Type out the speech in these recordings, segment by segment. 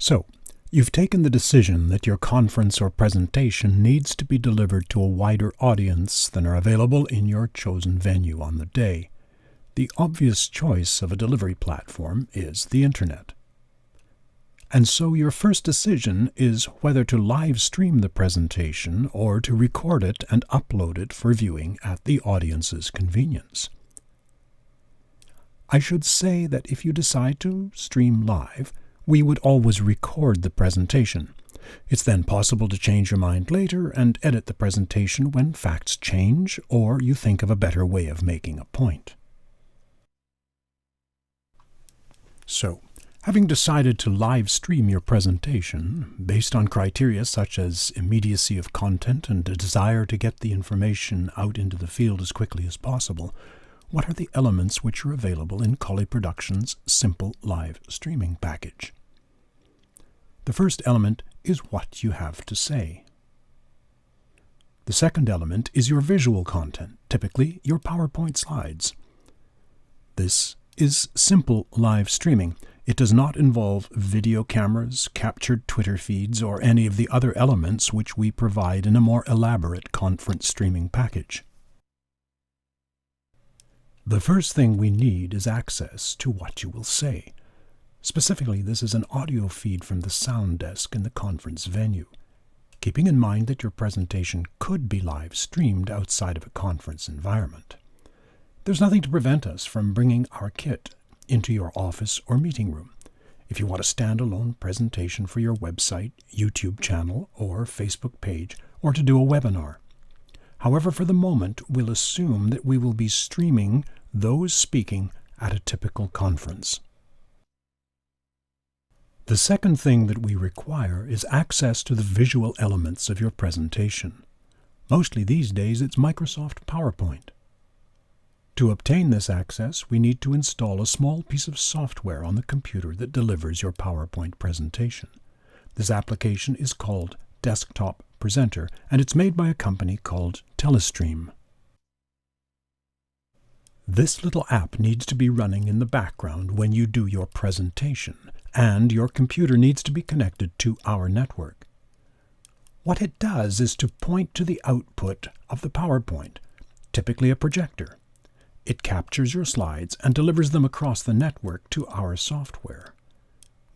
So, you've taken the decision that your conference or presentation needs to be delivered to a wider audience than are available in your chosen venue on the day. The obvious choice of a delivery platform is the Internet. And so your first decision is whether to live stream the presentation or to record it and upload it for viewing at the audience's convenience. I should say that if you decide to stream live, we would always record the presentation. It's then possible to change your mind later and edit the presentation when facts change or you think of a better way of making a point. So, having decided to live stream your presentation, based on criteria such as immediacy of content and a desire to get the information out into the field as quickly as possible, what are the elements which are available in Collie Productions' simple live streaming package? The first element is what you have to say. The second element is your visual content, typically your PowerPoint slides. This is simple live streaming. It does not involve video cameras, captured Twitter feeds, or any of the other elements which we provide in a more elaborate conference streaming package. The first thing we need is access to what you will say. Specifically, this is an audio feed from the sound desk in the conference venue, keeping in mind that your presentation could be live streamed outside of a conference environment. There's nothing to prevent us from bringing our kit into your office or meeting room. If you want a standalone presentation for your website, YouTube channel, or Facebook page, or to do a webinar. However, for the moment, we'll assume that we will be streaming those speaking at a typical conference. The second thing that we require is access to the visual elements of your presentation. Mostly these days it's Microsoft PowerPoint. To obtain this access, we need to install a small piece of software on the computer that delivers your PowerPoint presentation. This application is called Desktop Presenter, and it's made by a company called Telestream. This little app needs to be running in the background when you do your presentation, and your computer needs to be connected to our network. What it does is to point to the output of the PowerPoint, typically a projector. It captures your slides and delivers them across the network to our software.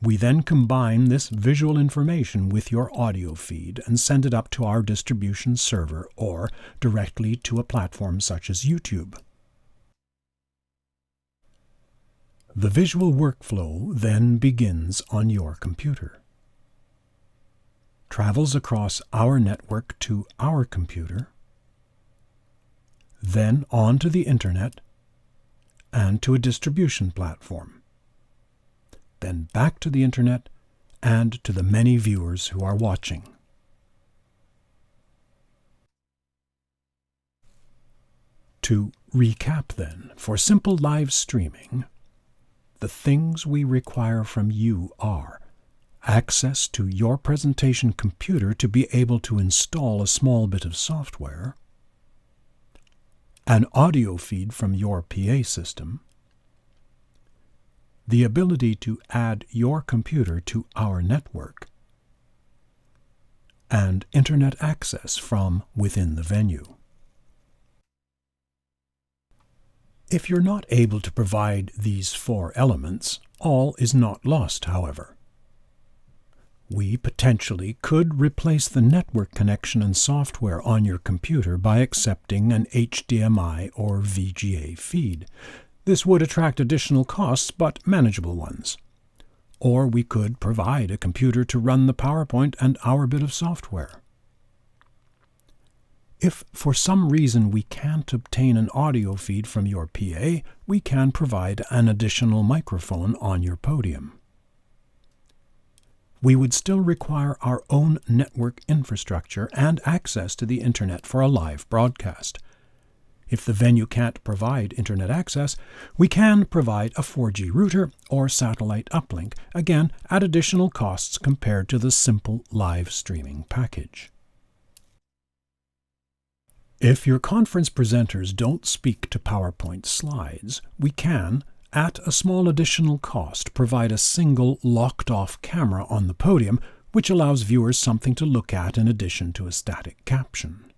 We then combine this visual information with your audio feed and send it up to our distribution server or directly to a platform such as YouTube. The visual workflow then begins on your computer, travels across our network to our computer, then onto the Internet, and to a distribution platform, then back to the Internet and to the many viewers who are watching. To recap then, for simple live streaming, the things we require from you are access to your presentation computer to be able to install a small bit of software, an audio feed from your PA system, the ability to add your computer to our network, and Internet access from within the venue. If you're not able to provide these four elements, all is not lost, however. We potentially could replace the network connection and software on your computer by accepting an HDMI or VGA feed. This would attract additional costs, but manageable ones. Or we could provide a computer to run the PowerPoint and our bit of software. If for some reason we can't obtain an audio feed from your PA, we can provide an additional microphone on your podium. We would still require our own network infrastructure and access to the Internet for a live broadcast. If the venue can't provide Internet access, we can provide a 4G router or satellite uplink, again at additional costs compared to the simple live streaming package. If your conference presenters don't speak to PowerPoint slides, we can, at a small additional cost, provide a single locked-off camera on the podium, which allows viewers something to look at in addition to a static caption.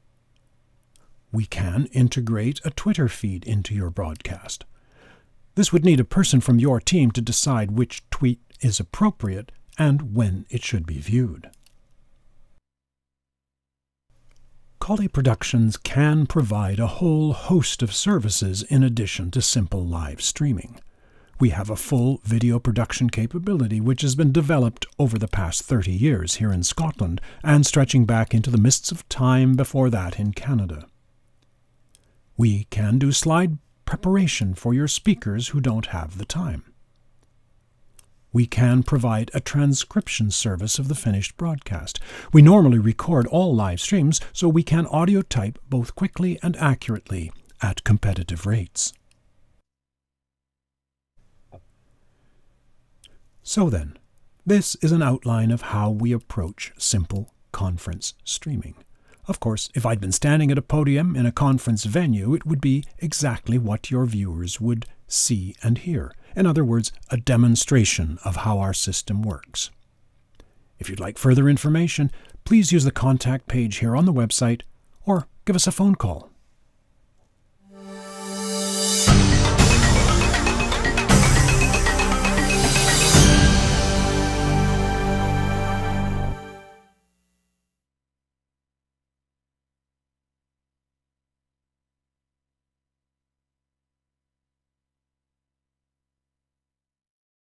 We can integrate a Twitter feed into your broadcast. This would need a person from your team to decide which tweet is appropriate and when it should be viewed. Collie Productions can provide a whole host of services in addition to simple live streaming. We have a full video production capability which has been developed over the past 30 years here in Scotland and stretching back into the mists of time before that in Canada. We can do slide preparation for your speakers who don't have the time. We can provide a transcription service of the finished broadcast. We normally record all live streams, so we can audio type both quickly and accurately at competitive rates. So then, this is an outline of how we approach simple conference streaming. Of course, if I'd been standing at a podium in a conference venue, it would be exactly what your viewers would see and hear. In other words, a demonstration of how our system works. If you'd like further information, please use the contact page here on the website or give us a phone call.